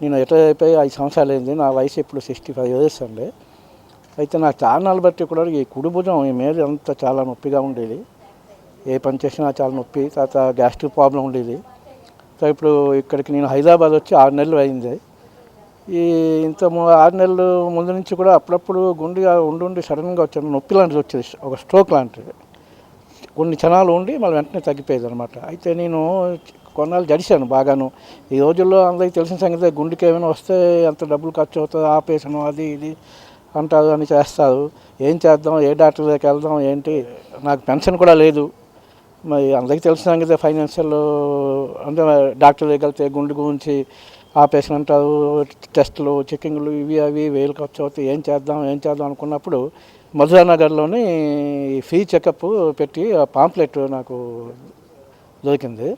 నేను రిటైర్ అయిపోయి 5 సంవత్సరాలు అయింది. నా వయసు ఇప్పుడు 65 ఇయర్స్ అండి. అయితే నాకు చారణాలు బట్టి కూడా ఈ కుడి భుజం ఈ మీద అంతా చాలా నొప్పిగా ఉండేది. ఏ పని చేసినా చాలా నొప్పి. తర్వాత గ్యాస్ట్రిక్ ప్రాబ్లం ఉండేది. సో ఇప్పుడు ఇక్కడికి నేను హైదరాబాద్ వచ్చి 6 నెలలు అయింది. ఈ 6 నెలలు ముందు నుంచి కూడా అప్పుడప్పుడు గుండెగా ఉండి సడన్గా వచ్చాను, నొప్పి లాంటిది వచ్చేది, ఒక స్ట్రోక్ లాంటిది. కొన్ని క్షణాలు ఉండి మళ్ళీ వెంటనే తగ్గిపోయేది అనమాట. అయితే నేను కొన్నాళ్ళు జడిశాను బాగాను. ఈ రోజుల్లో అందరికీ తెలిసిన సంగతి, గుండెకి ఏమైనా వస్తే ఎంత డబ్బులు ఖర్చు అవుతుందో, ఆపరేషన్ అది ఇది అంటారు అని చేస్తారు. ఏం చేద్దాం, ఏ డాక్టర్ దగ్గరికి వెళ్దాం ఏంటి, నాకు పెన్షన్ కూడా లేదు. మరి అందరికీ తెలిసిన సంగతి, ఫైనాన్షియల్ అంటే డాక్టర్ దగ్గరికి వెళ్తే గుండె గురించి ఆపరేషన్ అంటారు, టెస్టులు చెకింగ్లు ఇవి అవి వేలు ఖర్చు అవుతాయి. ఏం చేద్దాం అనుకున్నప్పుడు మధురానగర్లోని ఫ్రీ చెకప్ పెట్టి పాంప్లెట్ నాకు దొరికింది.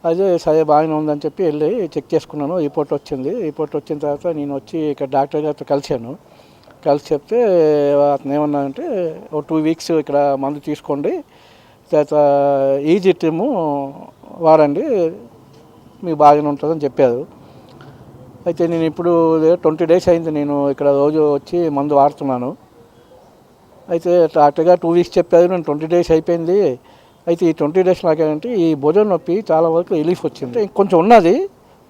అదే సరే బాగానే ఉందని చెప్పి వెళ్ళి చెక్ చేసుకున్నాను. రిపోర్ట్ వచ్చింది. రిపోర్ట్ వచ్చిన తర్వాత నేను వచ్చి ఇక్కడ డాక్టర్ గారితో కలిసి చెప్తే అతను ఏమన్నానంటే, ఒక 2 వీక్స్ ఇక్కడ మందు తీసుకోండి, తర్వాత ఈజీ ట్రిమ్ వాడండి, మీకు బాగానే ఉంటుందని చెప్పారు. అయితే నేను ఇప్పుడు 20 డేస్ అయింది నేను ఇక్కడ రోజు వచ్చి మందు వాడుతున్నాను. అయితే డాక్టర్ గారు 2 వీక్స్ చెప్పారు, నేను 20 డేస్ అయిపోయింది. అయితే ఈ 20 డేస్ నాకేంటంటే ఈ భుజం నొప్పి చాలా వరకు రిలీఫ్ వచ్చింది. కొంచెం ఉన్నది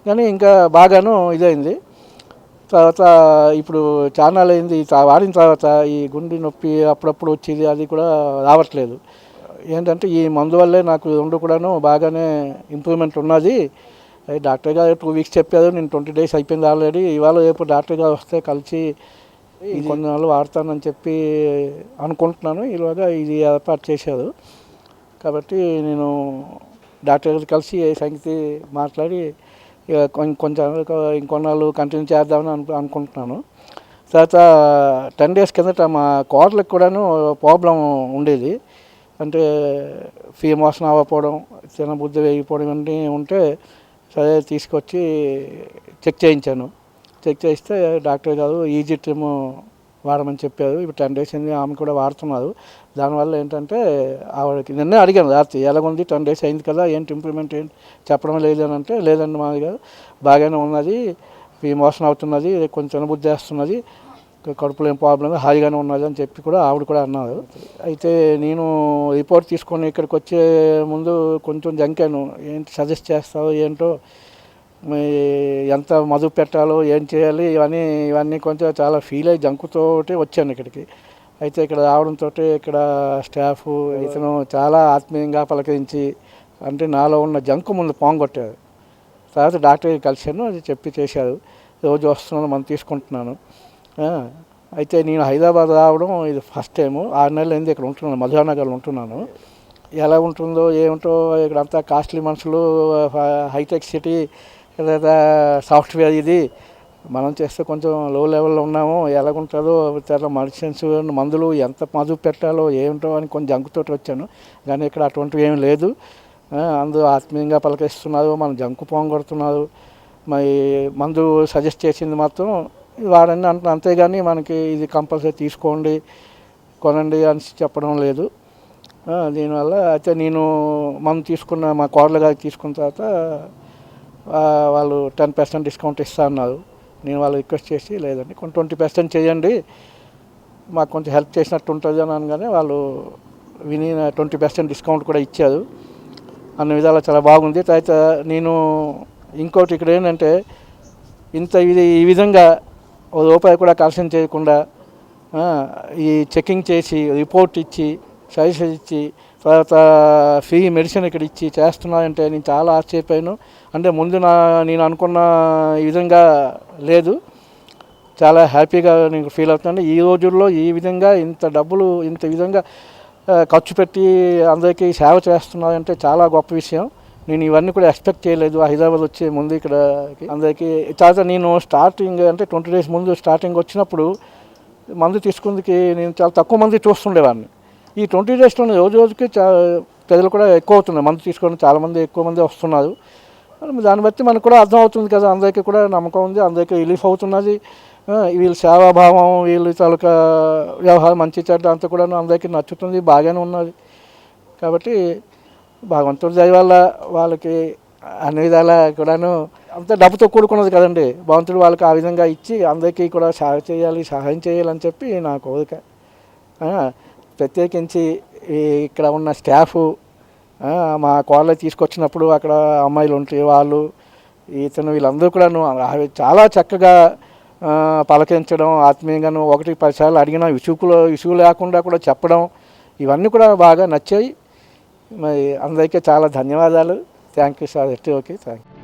కానీ ఇంకా బాగాను ఇదైంది. తర్వాత ఇప్పుడు చాన్నాళ్ళు అయింది వాడిన తర్వాత ఈ గుండె నొప్పి అప్పుడప్పుడు వచ్చేది, అది కూడా రావట్లేదు. ఏంటంటే ఈ మందు వల్లే నాకు రెండు కూడాను బాగానే ఇంప్రూవ్మెంట్ ఉన్నది. డాక్టర్ గారు 2 వీక్స్ చెప్పారు, నేను 20 డేస్ అయిపోయింది ఆల్రెడీ. ఇవాళ రేపు డాక్టర్ గారు వస్తే కలిసి కొన్ని నాళ్ళు వాడతానని చెప్పి అనుకుంటున్నాను. ఈలోగా ఇది ఏర్పాటు చేశారు కాబట్టి నేను డాక్టర్ గారు కలిసి ఏ సంగతి మాట్లాడి కొంచెం ఇంకొన్నాళ్ళు కంటిన్యూ చేద్దామని అనుకుంటున్నాను. తర్వాత 10 డేస్ కిందట మా కోడలకు కూడాను ప్రాబ్లం ఉండేది. అంటే ఫ్రీ మోషన్ అవ్వకపోవడం, తినబుద్ధి వేయకపోవడం ఇవన్నీ ఉంటే సరే తీసుకొచ్చి చెక్ చేయించాను. చెక్ చేస్తే డాక్టర్ గారు ఈజీ ట్రిమ్ వాడమని చెప్పారు. ఇప్పుడు 10 డేస్ అయింది, ఆమె కూడా వాడుతున్నారు. దానివల్ల ఏంటంటే ఆవిడకి నిన్నే అడిగాను రాత్రి, ఎలాగుంది 10 డేస్ అయింది కదా, ఏంటి ఇంప్రూవ్మెంట్ ఏంటి చెప్పడం లేదు అని అంటే, లేదండి మా గారు బాగానే ఉన్నది, ఫ్రీ మోషన్ అవుతున్నది, కొంచెం తినబుద్ధి వేస్తున్నది, కడుపులో ఏం ప్రాబ్లం హాయిగానే ఉన్నది అని చెప్పి కూడా ఆవిడ కూడా అన్నారు. అయితే నేను రిపోర్ట్ తీసుకొని ఇక్కడికి వచ్చే ముందు కొంచెం జంకాను, ఏంటి సజెస్ట్ చేస్తావు ఏంటో, ఎంత మదుపు పెట్టాలో ఏం చేయాలి ఇవన్నీ కొంచెం చాలా ఫీల్ అయ్యి జంకుతోటి వచ్చాను ఇక్కడికి. అయితే ఇక్కడ రావడంతో ఇక్కడ స్టాఫ్ ఇతను చాలా ఆత్మీయంగా పలకరించి, అంటే నాలో ఉన్న జంకు ముందు పోంగొట్టారు. తర్వాత డాక్టర్ కలిశాను, అది చెప్పి చేశారు. రోజు వస్తున్నాను, మనం తీసుకుంటున్నాను. అయితే నేను హైదరాబాద్ రావడం ఇది ఫస్ట్ టైము. 6 నెలలు అయింది ఇక్కడ ఉంటున్నాను, మధురానగర్లో ఉంటున్నాను. ఎలా ఉంటుందో ఏమిటో, ఇక్కడంతా కాస్ట్లీ మనుషులు, హైటెక్ సిటీ, లేదా సాఫ్ట్వేర్ ఇది, మనం చేస్తే కొంచెం లో లెవెల్లో ఉన్నాము, ఎలాగుంటుందో చాలా మెడిసిన్స్ మందులు ఎంత మదుపు పెట్టాలో ఏమిటో అని కొంచెం జంకుతోటి వచ్చాను. కానీ ఇక్కడ అటువంటివి ఏమి లేదు. అందరూ ఆత్మీయంగా పలకరిస్తున్నారు, మనం జంకు పోంగొడుతున్నారు. మరి మందు సజెస్ట్ చేసింది మాత్రం వాడండి అంతేగాని మనకి ఇది కంపల్సరీ తీసుకోండి కొనండి అని చెప్పడం లేదు. దీనివల్ల అయితే నేను మందు తీసుకున్న మా కోడలు గారికి తీసుకున్న తర్వాత వాళ్ళు 10% డిస్కౌంట్ ఇస్తా అన్నారు. నేను వాళ్ళు రిక్వెస్ట్ చేసి, లేదండి కొంచెం 20% చేయండి, మాకు కొంచెం హెల్ప్ చేసినట్టు ఉంటుంది అని అనగానే వాళ్ళు విని 20% డిస్కౌంట్ కూడా ఇచ్చారు. అన్ని విధాలు చాలా బాగుంది. తర్వాత నేను ఇంకోటి ఇక్కడ ఏంటంటే, ఈ విధంగా రూపాయి కూడా కలెక్షన్ చేయకుండా ఈ చెకింగ్ చేసి రిపోర్ట్ ఇచ్చి సజెషన్ ఇచ్చి తర్వాత ఫ్రీ మెడిసిన్ ఇక్కడ ఇచ్చి చేస్తున్నారంటే నేను చాలా ఆశ్చర్యపోయాను. అంటే ముందు నేను అనుకున్న ఈ విధంగా లేదు. చాలా హ్యాపీగా నేను ఫీల్ అవుతున్నాను. ఈ రోజుల్లో ఈ విధంగా ఇంత డబ్బులు ఇంత విధంగా ఖర్చు పెట్టి అందరికీ సేవ చేస్తున్నారంటే చాలా గొప్ప విషయం. నేను ఇవన్నీ కూడా ఎక్స్పెక్ట్ చేయలేదు హైదరాబాద్ వచ్చే ముందు ఇక్కడ అందరికీ. తర్వాత నేను స్టార్టింగ్ అంటే 20 డేస్ ముందు స్టార్టింగ్ వచ్చినప్పుడు మందు తీసుకుందుకి నేను చాలా తక్కువ మంది చూస్తుండేవాడిని. ఈ 20 డేస్లో రోజుకి ప్రజలు కూడా ఎక్కువ అవుతున్నారు, మందు తీసుకొని చాలామంది ఎక్కువ మంది వస్తున్నారు. దాన్ని బట్టి మనకు కూడా అర్థమవుతుంది కదా, అందరికీ కూడా నమ్మకం ఉంది, అందరికీ రిలీఫ్ అవుతున్నది. వీళ్ళ సేవాభావం, వీళ్ళ తాలూకా వ్యవహారం మంచి చెడ్డ అంతా కూడా అందరికీ నచ్చుతుంది, బాగానే ఉన్నది. కాబట్టి భగవంతుడి దయ వల్ల వాళ్ళకి అన్ని విధాలా కూడాను అంత డబ్బుతో కూడుకున్నది కదండి. భగవంతుడు వాళ్ళకి ఆ విధంగా ఇచ్చి అందరికీ కూడా సహాయం చేయాలని చెప్పి నా కోరిక. ఆ, ప్రత్యేకించి ఇక్కడ ఉన్న స్టాఫు, మా కాలేజ్ తీసుకొచ్చినప్పుడు అక్కడ అమ్మాయిలు ఉంటే వాళ్ళు వీళ్ళందరూ కూడాను చాలా చక్కగా పలకరించడం, ఆత్మీయంగాను 1-10 సార్లు అడిగిన ఇసుగు లేకుండా కూడా చెప్పడం, ఇవన్నీ కూడా బాగా నచ్చాయి. మరి అందరికీ చాలా ధన్యవాదాలు. Thank you sir. Okay, thank you.